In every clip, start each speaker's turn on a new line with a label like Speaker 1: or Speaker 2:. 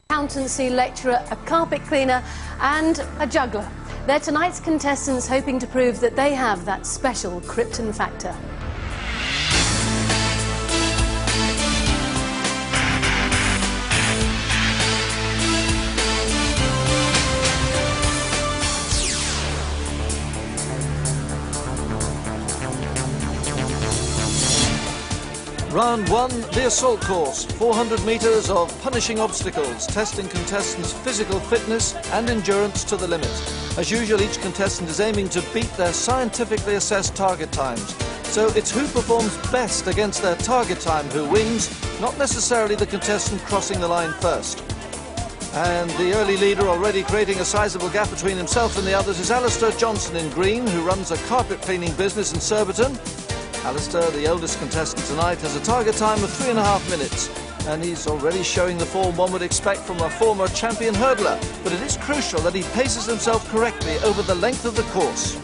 Speaker 1: accountancy lecturer, a carpet cleaner and a juggler. They're tonight's contestants, hoping to prove that they have that special Krypton Factor.
Speaker 2: Round 1, the assault course. 400 metres of punishing obstacles, testing contestants' physical fitness and endurance to the limit. As usual, each contestant is aiming to beat their scientifically assessed target times. So it's who performs best against their target time who wins, not necessarily the contestant crossing the line first. And the early leader, already creating a sizable gap between himself and the others, is Alistair Johnson in green, who runs a carpet cleaning business in Surbiton. Alistair, the oldest contestant tonight, has a target time of 3.5 minutes, and he's already showing the form one would expect from a former champion hurdler. But it is crucial that he paces himself correctly over the length of the course.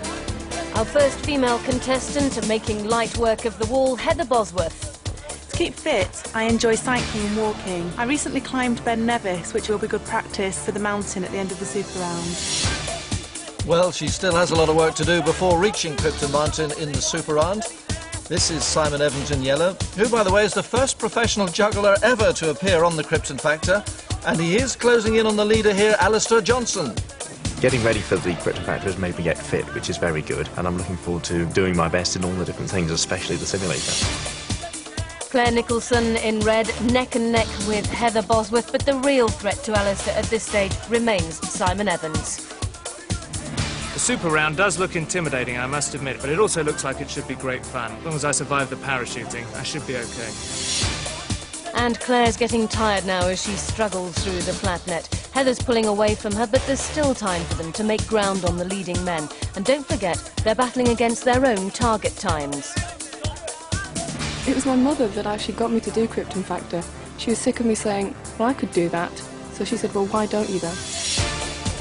Speaker 3: Our first female contestant, making light work of the wall, Heather Bosworth.
Speaker 4: To keep fit, I enjoy cycling and walking. I recently climbed Ben Nevis, which will be good practice for the mountain at the end of the Super Round.
Speaker 2: Well, she still has a lot of work to do before reaching Krypton Mountain in the Super Round. This is Simon Evans in yellow, who, by the way, is the first professional juggler ever to appear on the Krypton Factor, and he is closing in on the leader here, Alistair Johnson.
Speaker 5: Getting ready for the Krypton Factor has made me get fit, which is very good, and I'm looking forward to doing my best in all the different things, especially the simulator.
Speaker 3: Claire Nicholson in red, neck and neck with Heather Bosworth, but the real threat to Alistair at this stage remains Simon Evans.
Speaker 6: The Super Round does look intimidating, I must admit, but it also looks like it should be great fun. As long as I survive the parachuting, I should be okay.
Speaker 3: And Claire's getting tired now as she struggles through the flat net. Heather's pulling away from her, but there's still time for them to make ground on the leading men. And don't forget, they're battling against their own target times.
Speaker 7: It was my mother that actually got me to do Krypton Factor. She was sick of me saying, well, I could do that. So she said, well, why don't you then?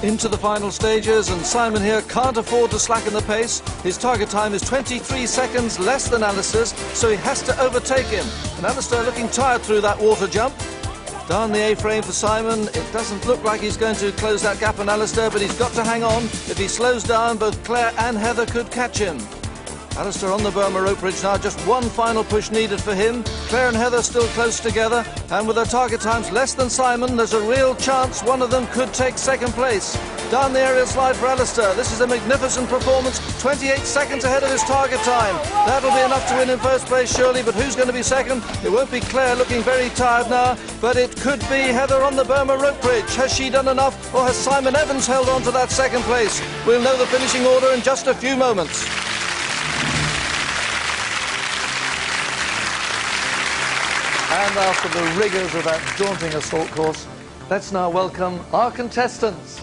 Speaker 2: Into the final stages, and Simon here can't afford to slacken the pace. His target time is 23 seconds less than Alistair's, so he has to overtake him. And Alistair looking tired through that water jump. Down the A-frame for Simon. It doesn't look like he's going to close that gap on Alistair, but he's got to hang on. If he slows down, both Claire and Heather could catch him. Alistair on the Burma rope bridge now, just one final push needed for him. Claire and Heather still close together, and with their target times less than Simon, there's a real chance one of them could take second place. Down the aerial slide for Alistair. This is a magnificent performance, 28 seconds ahead of his target time. That'll be enough to win in first place, surely, but who's going to be second? It won't be Claire, looking very tired now, but it could be Heather on the Burma rope bridge. Has she done enough, or has Simon Evans held on to that second place? We'll know the finishing order in just a few moments. And after the rigours of that daunting assault course, let's now welcome our contestants.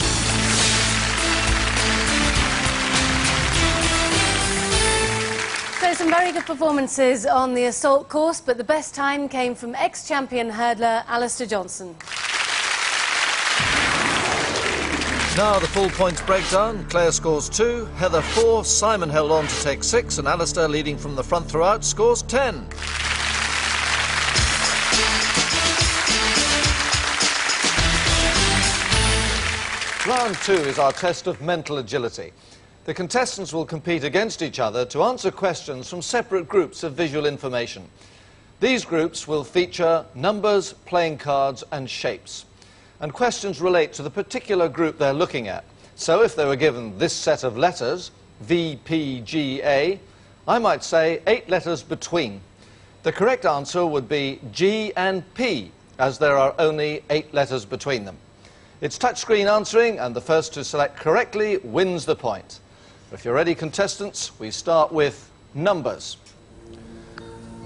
Speaker 1: So some very good performances on the assault course, but the best time came from ex-champion hurdler Alistair Johnson.
Speaker 2: Now the full points breakdown. Claire scores 2, Heather 4, Simon held on to take 6, and Alistair, leading from the front throughout, scores 10. Round 2 is our test of mental agility. The contestants will compete against each other to answer questions from separate groups of visual information. These groups will feature numbers, playing cards and shapes. And questions relate to the particular group they're looking at. So if they were given this set of letters, V, P, G, A, I might say 8 letters between. The correct answer would be G and P, as there are only 8 letters between them. It's touchscreen answering, and the first to select correctly wins the point. If you're ready, contestants, we start with numbers.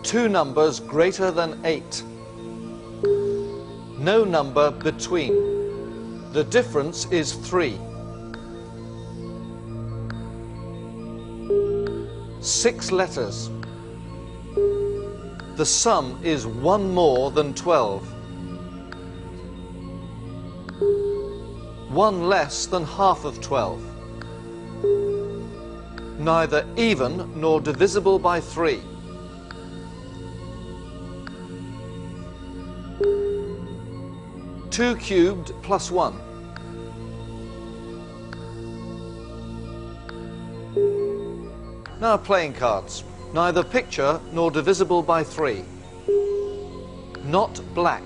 Speaker 2: 2 numbers greater than 8. No number between. The difference is 3. 6 letters. The sum is 1 more than 12. 1 less than half of 12. Neither even nor divisible by 3. 2 2 cubed plus 1. Now playing cards. Neither picture nor divisible by 3. Not black.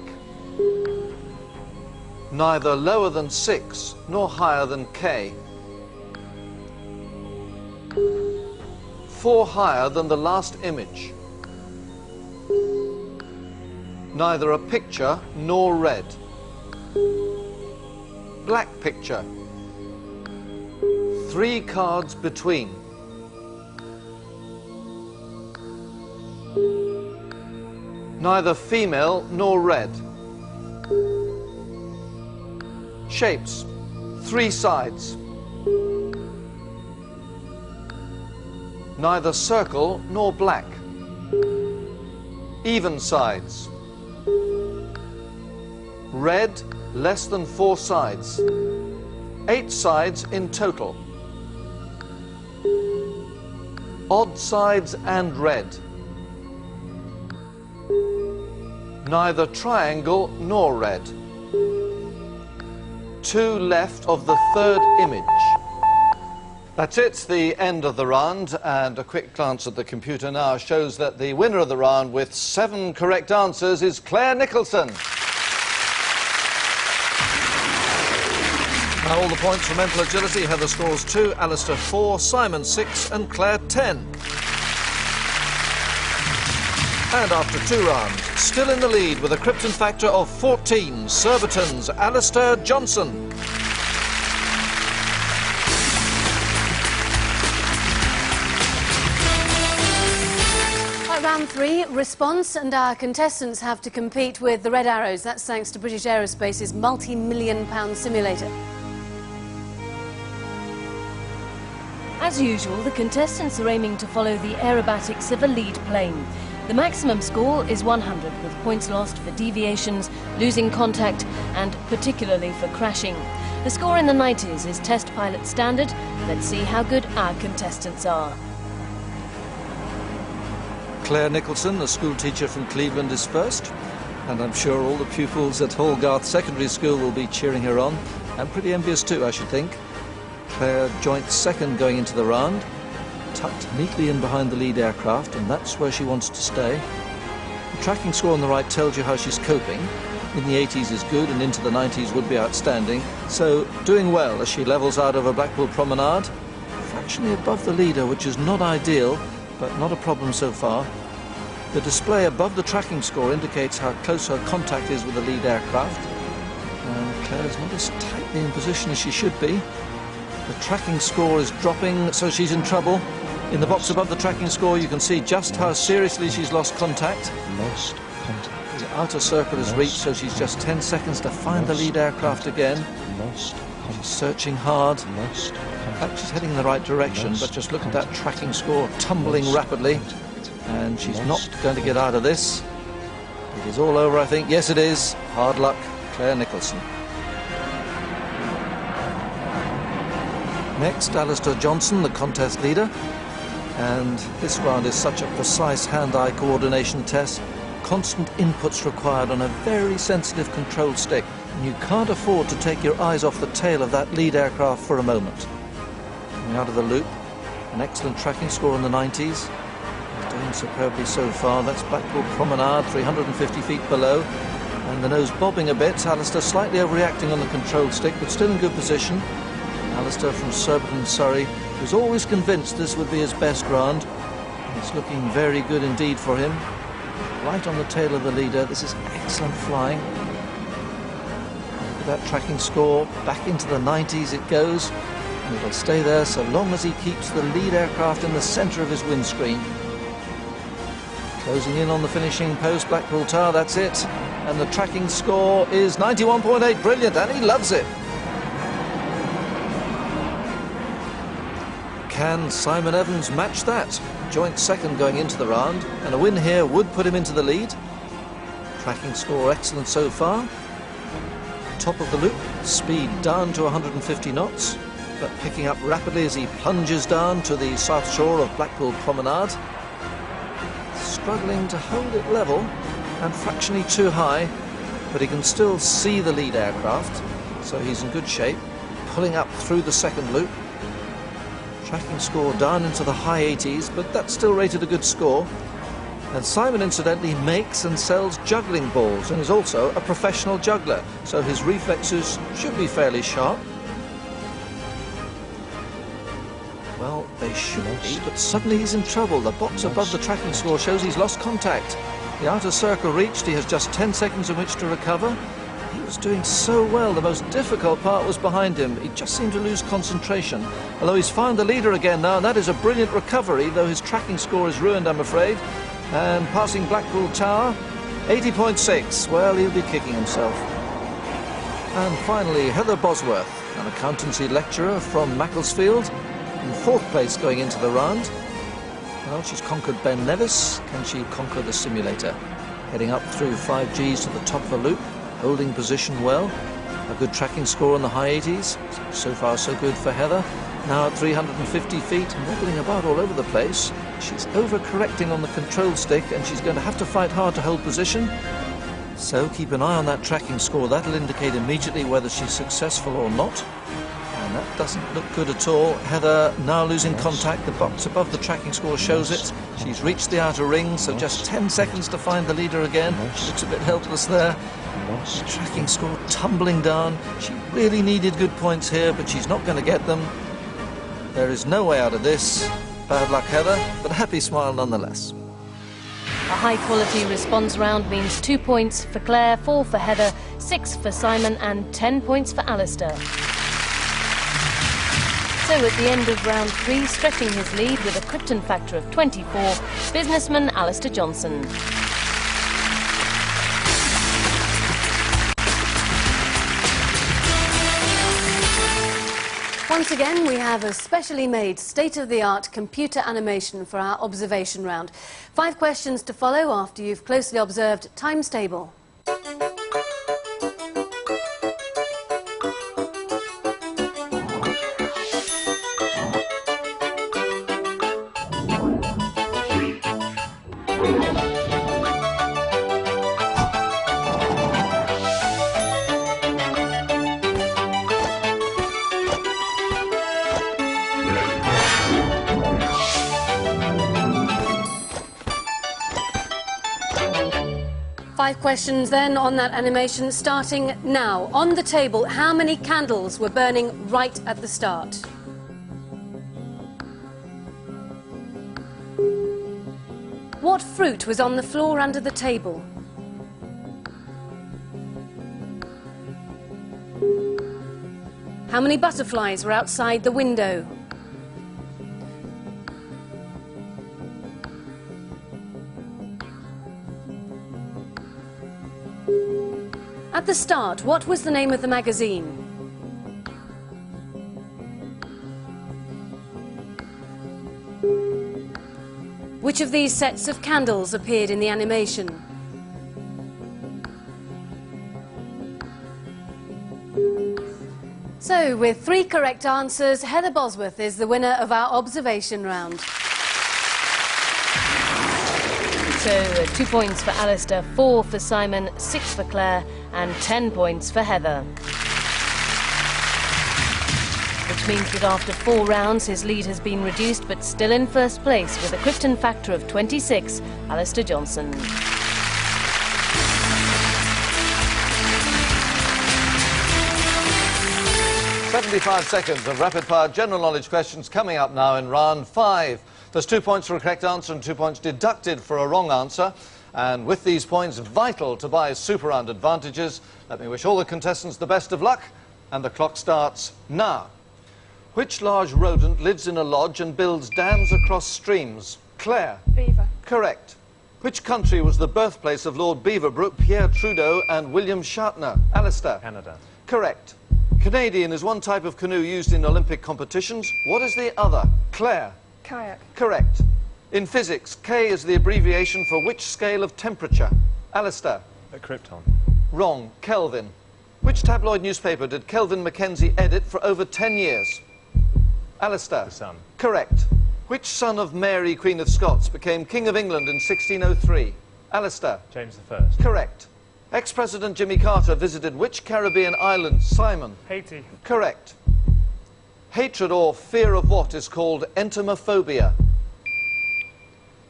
Speaker 2: Neither lower than 6 nor higher than K. 4 higher than the last image. Neither a picture nor red. Black picture. 3 cards between. Neither female nor red. Shapes. 3 sides. Neither circle nor black. Even sides. Red, less than 4 sides. 8 sides in total. Odd sides and red. Neither triangle nor red. 2 left of the 3rd image. That's it, the end of the round, and a quick glance at the computer now shows that the winner of the round with 7 correct answers is Claire Nicholson. Now all the points for mental agility. Heather scores 2, Alistair 4, Simon 6 and Claire 10. And after 2 rounds, still in the lead with a Krypton Factor of 14, Surbiton's Alistair Johnson.
Speaker 1: Right, round 3, response, and our contestants have to compete with the red arrows. That's thanks to British Aerospace's multi-million-pound simulator.
Speaker 3: As usual, the contestants are aiming to follow the aerobatics of a lead plane. The maximum score is 100, with points lost for deviations, losing contact, and particularly for crashing. The score in the 90s is test pilot standard. Let's see how good our contestants are.
Speaker 2: Claire Nicholson, a school teacher from Cleveland, is first, and I'm sure all the pupils at Hallgarth Secondary School will be cheering her on, and pretty envious too, I should think. Claire joint second going into the round, tucked neatly in behind the lead aircraft, and that's where she wants to stay. The tracking score on the right tells you how she's coping. In the 80s is good, and into the 90s would be outstanding, so doing well as she levels out over Blackpool Promenade, fractionally above the leader, which is not ideal, but not a problem so far. The display above the tracking score indicates how close her contact is with the lead aircraft, and Claire's not as tightly in position as she should be. The tracking score is dropping, so she's in trouble. In the box above the tracking score, you can see just how seriously she's lost contact.
Speaker 5: Lost contact.
Speaker 2: The outer circle is reached, so she's just 10 seconds to find the lead aircraft again.
Speaker 5: Lost contact.
Speaker 2: She's searching hard.
Speaker 5: Lost
Speaker 2: In fact, she's heading in the right direction, but just look at that tracking score tumbling rapidly. And she's not going to get out of this. It is all over, I think. Yes, it is. Hard luck, Claire Nicholson. Next, Alistair Johnson, the contest leader. And this round is such a precise hand-eye coordination test. Constant inputs required on a very sensitive control stick. And you can't afford to take your eyes off the tail of that lead aircraft for a moment. Coming out of the loop, an excellent tracking score in the 90s. He's doing superbly so far. That's Blackpool Promenade, 350 feet below. And the nose bobbing a bit. Alistair slightly overreacting on the control stick, but still in good position. Alistair from Surbiton, Surrey, was always convinced this would be his best round. It's looking very good indeed for him. Right on the tail of the leader. This is excellent flying. Look at that tracking score. Back into the 90s it goes. And it'll stay there so long as he keeps the lead aircraft in the centre of his windscreen. Closing in on the finishing post, Blackpool Tower, that's it. And the tracking score is 91.8. Brilliant, and he loves it. Can Simon Evans match that? Joint second going into the round, and a win here would put him into the lead. Tracking score excellent so far. Top of the loop, speed down to 150 knots, but picking up rapidly as he plunges down to the south shore of Blackpool Promenade. Struggling to hold it level, and fractionally too high. but he can still see the lead aircraft, so he's in good shape. Pulling up through the second loop. Tracking score down into the high 80s, but that's still rated a good score. And Simon, incidentally, makes and sells juggling balls and is also a professional juggler, so his reflexes should be fairly sharp. Well, they should be, but suddenly he's in trouble. The box above the tracking score shows he's lost contact. The outer circle reached, he has just 10 seconds in which to recover. He was doing so well, the most difficult part was behind him. He just seemed to lose concentration. Although he's found the leader again now, and that is a brilliant recovery, though his tracking score is ruined, I'm afraid. And passing Blackpool Tower, 80.6. Well, he'll be kicking himself. And finally, Heather Bosworth, an accountancy lecturer from Macclesfield, in 4th place going into the round. Well, she's conquered Ben Nevis. Can she conquer the simulator? Heading up through 5Gs to the top of the loop, holding position well. A good tracking score in the high 80s. So far, so good for Heather. Now at 350 feet, wobbling about all over the place. She's overcorrecting on the control stick, and she's going to have to fight hard to hold position. So keep an eye on that tracking score. That'll indicate immediately whether she's successful or not. And that doesn't look good at all. Heather now losing contact. The box above the tracking score shows it. She's reached the outer ring, so just 10 seconds to find the leader again. She looks a bit helpless there. The tracking score tumbling down. She really needed good points here, but she's not going to get them. There is no way out of this. Bad luck, Heather, but a happy smile nonetheless.
Speaker 3: A high-quality response round means 2 points for Claire, 4 for Heather, 6 for Simon and 10 points for Alistair. So at the end of round 3, stretching his lead with a Krypton Factor of 24, businessman Alistair Johnson.
Speaker 1: Once again, we have a specially made state-of-the-art computer animation for our observation round. 5 questions to follow after you've closely observed times table. Five questions then on that animation, starting now. On the table, how many candles were burning right at the start? What fruit was on the floor under the table? How many butterflies were outside the window? At the start, what was the name of the magazine? Which of these sets of candles appeared in the animation? So, with 3 correct answers, Heather Bosworth is the winner of our observation round.
Speaker 3: So 2 points for Alistair, 4 for Simon, 6 for Claire and 10 points for Heather. Which means that after 4 rounds his lead has been reduced, but still in first place with a Krypton Factor of 26, Alistair Johnson.
Speaker 2: "75 seconds of rapid-fire general knowledge questions coming up now in round 5. There's 2 points for a correct answer and 2 points deducted for a wrong answer. And with these points vital to buy Super Round advantages, let me wish all the contestants the best of luck, and the clock starts now. Which large rodent lives in a lodge and builds dams across streams? Claire.
Speaker 7: Beaver.
Speaker 2: Correct. Which country was the birthplace of Lord Beaverbrook, Pierre Trudeau and William Shatner? Alistair.
Speaker 5: Canada.
Speaker 2: Correct. Canadian is one type of canoe used in Olympic competitions. What is the other? Claire.
Speaker 7: Kayak.
Speaker 2: Correct. In physics, K is the abbreviation for which scale of temperature? Alistair.
Speaker 5: Krypton.
Speaker 2: Wrong. Kelvin. Which tabloid newspaper did Kelvin Mackenzie edit for over 10 years? Alistair.
Speaker 5: The Sun.
Speaker 2: Correct. Which son of Mary, Queen of Scots, became King of England in 1603? Alistair.
Speaker 5: James I.
Speaker 2: Correct. Ex-President Jimmy Carter visited which Caribbean island? Simon.
Speaker 6: Haiti.
Speaker 2: Correct. Hatred or fear of what is called entomophobia?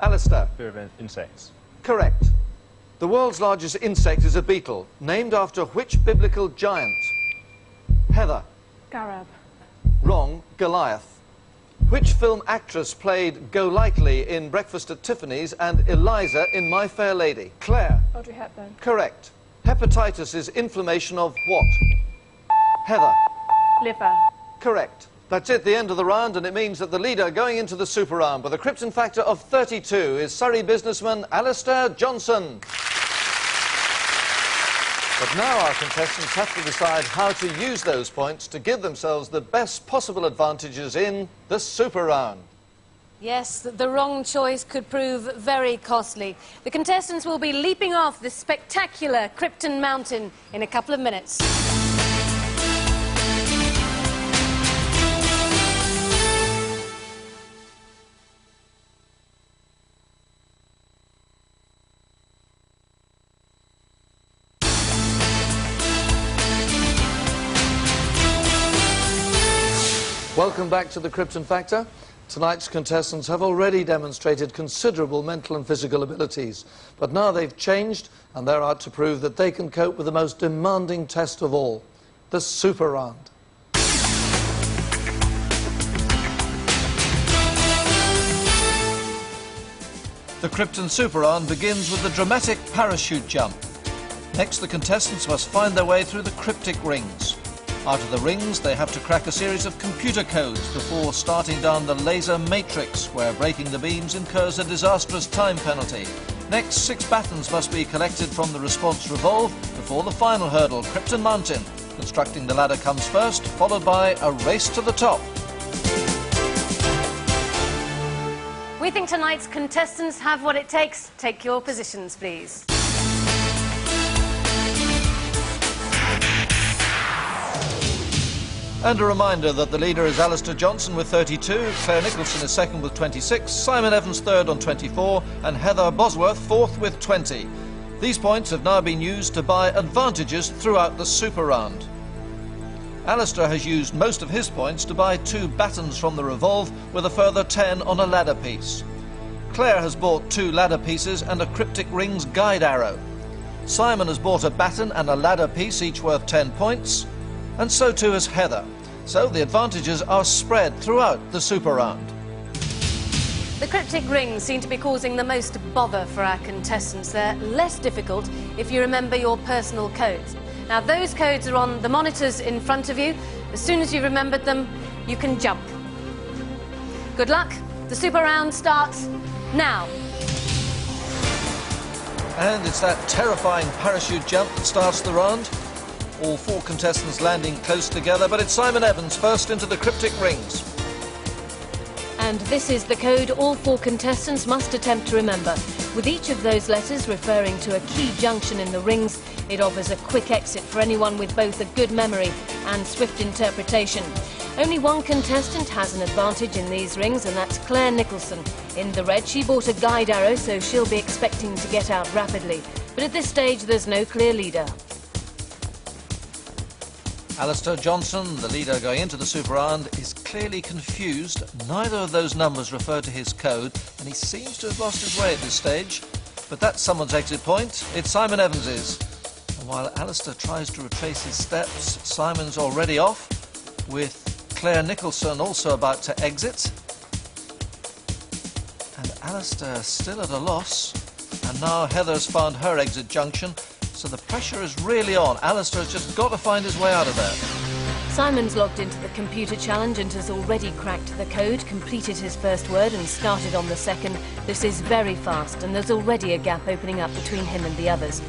Speaker 2: Alistair.
Speaker 5: Fear of insects.
Speaker 2: Correct. The world's largest insect is a beetle, named after which biblical giant? Heather.
Speaker 4: Garab.
Speaker 2: Wrong. Goliath. Which film actress played Golightly in Breakfast at Tiffany's and Eliza in My Fair Lady? Claire.
Speaker 7: Audrey Hepburn.
Speaker 2: Correct. Hepatitis is inflammation of what? Heather.
Speaker 4: Liver.
Speaker 2: Correct. That's it, the end of the round, and it means that the leader going into the super round with a Krypton Factor of 32 is Surrey businessman Alistair Johnson. But now our contestants have to decide how to use those points to give themselves the best possible advantages in the super round.
Speaker 1: Yes, the wrong choice could prove very costly. The contestants will be leaping off this spectacular Krypton mountain in a couple of minutes.
Speaker 2: Welcome back to the Krypton Factor. Tonight's contestants have already demonstrated considerable mental and physical abilities, but now they've changed and they're out to prove that they can cope with the most demanding test of all, the super round. The Krypton Super Round begins with the dramatic parachute jump. Next, the contestants must find their way through the cryptic rings. Out of the rings, they have to crack a series of computer codes before starting down the laser matrix, where breaking the beams incurs a disastrous time penalty. Next, 6 batons must be collected from the response revolve before the final hurdle, Krypton Mountain. Constructing the ladder comes first, followed by a race to the top.
Speaker 1: We think tonight's contestants have what it takes. Take your positions, please.
Speaker 2: And a reminder that the leader is Alistair Johnson with 32, Claire Nicholson is second with 26, Simon Evans third on 24, and Heather Bosworth fourth with 20. These points have now been used to buy advantages throughout the super round. Alistair has used most of his points to buy 2 batons from the revolve, with a further 10 on a ladder piece. Claire has bought 2 ladder pieces and a cryptic rings guide arrow. Simon has bought a baton and a ladder piece, each worth 10 points. And so too has Heather. So the advantages are spread throughout the super round.
Speaker 1: The cryptic rings seem to be causing the most bother for our contestants. They're less difficult if you remember your personal codes. Now, those codes are on the monitors in front of you. As soon as you've remembered them, you can jump. Good luck. The super round starts now.
Speaker 2: And it's that terrifying parachute jump that starts the round. All 4 contestants landing close together, but it's Simon Evans first into the cryptic rings.
Speaker 3: And this is the code all 4 contestants must attempt to remember. With each of those letters referring to a key junction in the rings, it offers a quick exit for anyone with both a good memory and swift interpretation. Only one contestant has an advantage in these rings, and that's Claire Nicholson. In the red, she bought a guide arrow, so she'll be expecting to get out rapidly. But at this stage, there's no clear leader.
Speaker 2: Alistair Johnson, the leader going into the super round, is clearly confused. Neither of those numbers refer to his code, and he seems to have lost his way at this stage. But that's someone's exit point. It's Simon Evans's. And while Alistair tries to retrace his steps, Simon's already off, with Claire Nicholson also about to exit. And Alistair still at a loss. And now Heather's found her exit junction. So the pressure is really on. Alistair has just got to find his way out of there.
Speaker 3: Simon's logged into the computer challenge and has already cracked the code, completed his first word and started on the second. This is very fast, and there's already a gap opening up between him and the others.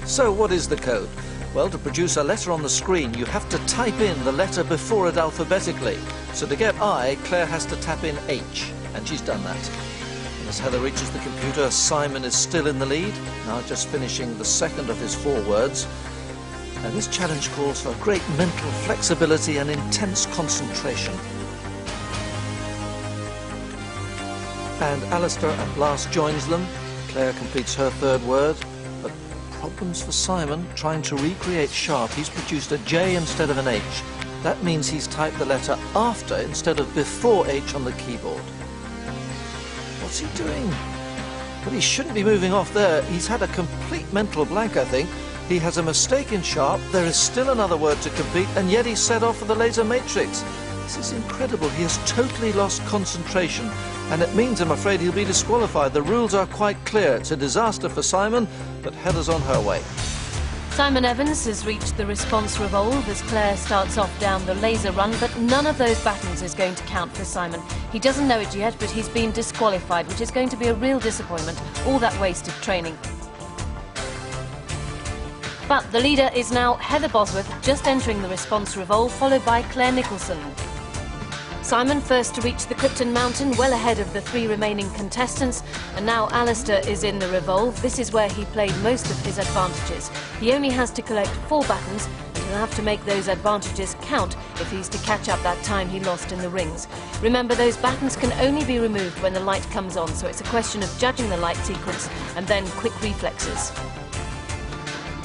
Speaker 2: So what is the code? Well, to produce a letter on the screen, you have to type in the letter before it alphabetically. So to get I, Claire has to tap in H, and she's done that. As Heather reaches the computer, Simon is still in the lead, now just finishing the second of his 4 words. And this challenge calls for great mental flexibility and intense concentration. And Alistair at last joins them. Claire completes her 3rd word, but problems for Simon trying to recreate sharp. He's produced a J instead of an H. That means he's typed the letter after instead of before H on the keyboard. What's he doing? Well, he shouldn't be moving off there. He's had a complete mental blank, I think. He has a mistake in sharp, there is still another word to complete, and yet he's set off for the laser matrix. This is incredible. He has totally lost concentration, and it means, I'm afraid, he'll be disqualified. The rules are quite clear. It's a disaster for Simon, but Heather's on her way.
Speaker 3: Simon Evans has reached the response revolve as Claire starts off down the laser run, but none of those battens is going to count for Simon. He doesn't know it yet, but he's been disqualified, which is going to be a real disappointment, all that wasted training. But the leader is now Heather Bosworth, just entering the response revolve, followed by Claire Nicholson. Simon first to reach the Krypton Mountain, well ahead of the 3 remaining contestants, and now Alistair is in the revolve. This is where he played most of his advantages. He only has to collect 4 battens, and he'll have to make those advantages count if he's to catch up that time he lost in the rings. Remember, those battens can only be removed when the light comes on, so it's a question of judging the light sequence and then quick reflexes.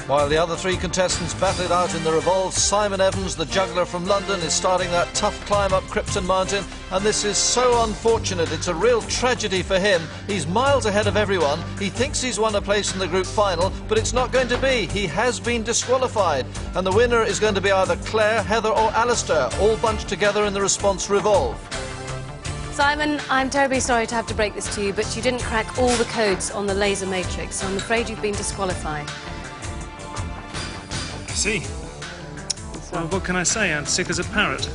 Speaker 2: While the other 3 contestants battle it out in the revolve, Simon Evans, the juggler from London, is starting that tough climb up Krypton Mountain, and this is so unfortunate. It's a real tragedy for him. He's miles ahead of everyone. He thinks he's won a place in the group final, but it's not going to be. He has been disqualified, and the winner is going to be either Claire, Heather or Alistair, all bunched together in the response revolve.
Speaker 1: Simon, I'm terribly sorry to have to break this to you, but you didn't crack all the codes on the laser matrix, so I'm afraid you've been disqualified.
Speaker 6: See? Well, what can I say? I'm sick as a parrot.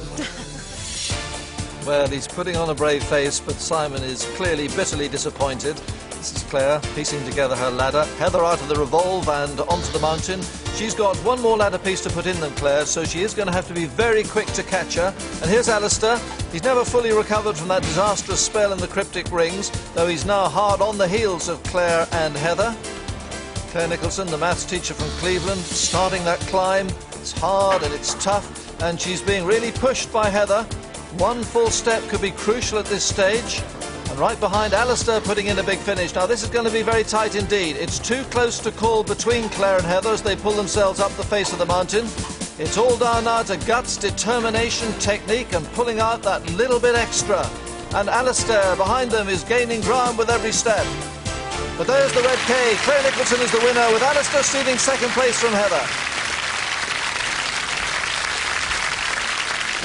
Speaker 2: Well, he's putting on a brave face, but Simon is clearly bitterly disappointed. This is Claire piecing together her ladder. Heather out of the revolve and onto the mountain. She's got one more ladder piece to put in than Claire, so she is going to have to be very quick to catch her. And here's Alistair. He's never fully recovered from that disastrous spell in the cryptic rings, though he's now hard on the heels of Claire and Heather. Claire Nicholson, the maths teacher from Cleveland, starting that climb. It's hard and it's tough, and she's being really pushed by Heather. One full step could be crucial at this stage. And right behind Alistair putting in a big finish. Now this is going to be very tight indeed. It's too close to call between Claire and Heather as they pull themselves up the face of the mountain. It's all down now to guts, determination, technique and pulling out that little bit extra. And Alistair behind them is gaining ground with every step. But there's the red K. Claire Nicholson is the winner, with Alistair stealing second place from Heather.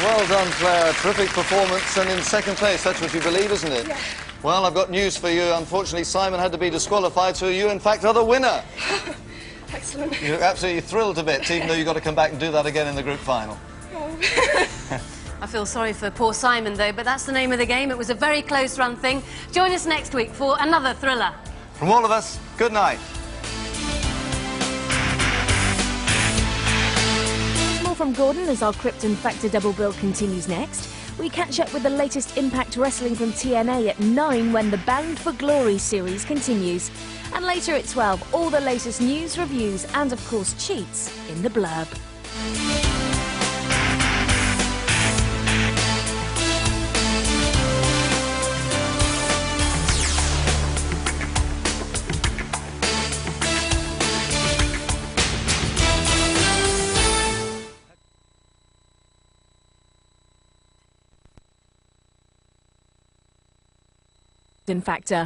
Speaker 8: Well done, Claire. Terrific performance, and in second place, that's what you believe, isn't it?
Speaker 9: Yeah.
Speaker 8: Well, I've got news for you. Unfortunately, Simon had to be disqualified, so you, in fact, are the winner.
Speaker 9: Excellent.
Speaker 8: You're absolutely thrilled to bits, even though you've got to come back and do that again in the group final.
Speaker 9: Oh.
Speaker 1: I feel sorry for poor Simon, though, but that's the name of the game. It was a very close-run thing. Join us next week for another thriller.
Speaker 8: From all of us, good night.
Speaker 10: More from Gordon as our Krypton Factor double bill continues next. We catch up with the latest Impact Wrestling from TNA at 9 when the Bound for Glory series continues. And later at 12, all the latest news, reviews and, of course, cheats in the blurb. Factor.